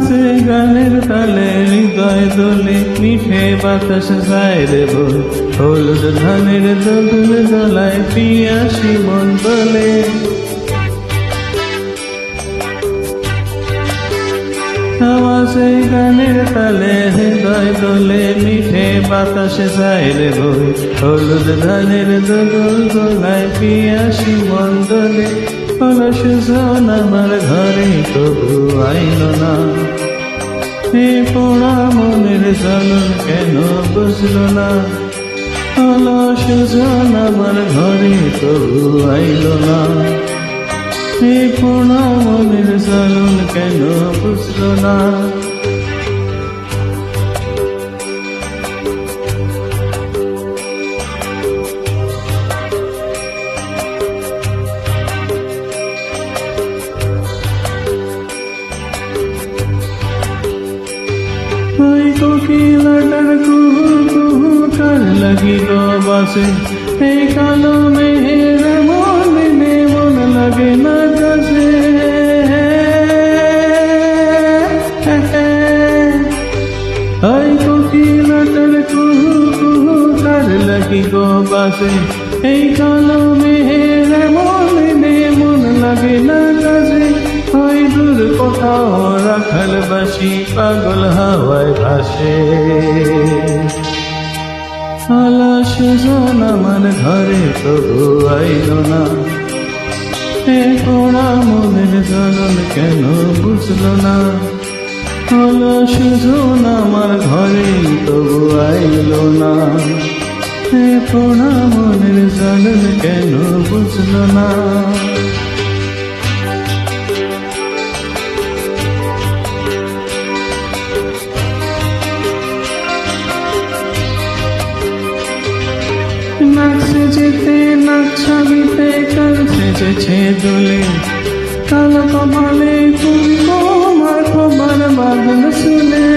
নাচে গানের তালে হৃদয় দোলে মিঠে বাতাস যায় রে বল হলুদ ধানের দোল দোলায় পিয়াসী মন দোলে নাচে গানের তালে হৃদয় দোলে মিঠে বাতাস যায় রে বল হলুদ ধানের দোল দোলায় পিয়াসী মন দোলে অলস জন আমার ঘরে তবু আইল না এ পোড়া মনের জ্বালন কেন বুঝলো না অলস জন আমার ঘরে তবু আইল না এ পোড়া মনের জ্বালন কেন বুঝলো না ওই কোকিলাটার কুহু কুহু কার লাগিল বাসে এই কালো মেহের মনে মন লাগে না কাছে ওই কোকিলাটার কুহু কুহু কার লাগিল বাসে এই কালো মেহের মনে মন লাগে না কাছে ওই দূর কোথাও রাখাল বাসি পাগল হাওয়ায় ভাসে অলস জন আমার ঘরে তবু আইল না এ পোড়া মনের জ্বালন কেন বুঝলো না অলস জন আমার ঘরে তবু আইল না এ পোড়া মনের জ্বালন কেন বুঝলো না নাচ যেতে নাচ ছবিতে কাল সেজেছে দোলে কালো কপালে কুমকুমার খবর বাদল শুনে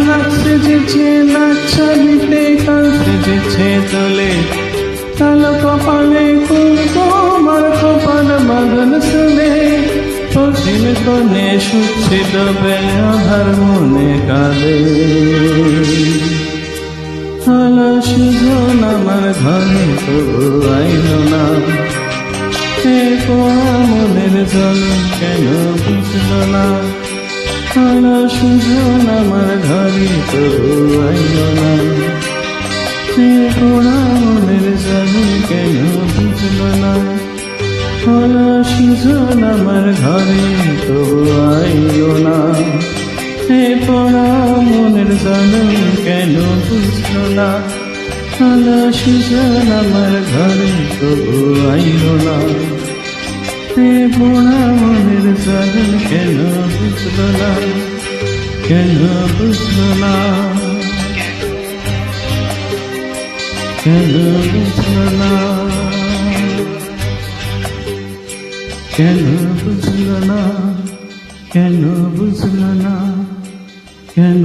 নাচ সেজেছে নাচ ছবিতে কাল সেজেছে দোলে কালো কপালে কুমকুমার খবর বাদল শুনে পশ্চিম কোণে শুচ্ছে ডোবে আধার মনে কাঁদে অলস জন আমার ঘরে তবু আইল না এ পোড়া মনের জ্বালন কেন বুঝল না অলস জন আমার ঘরে তবু আইল না এ পোড়া মনের জ্বালন কেন বুঝল না অলস জন আমার ঘরে তবু আইল না এ পোড়া মনের জ্বালন কেন বুঝল না অলস জন আমার ঘরে তবু আইল না এ পোড়া মনের জ্বালন কেন বুঝল না কেন বুঝল না কেন বুঝল না কেন বুঝল না কেন বুঝল না কেন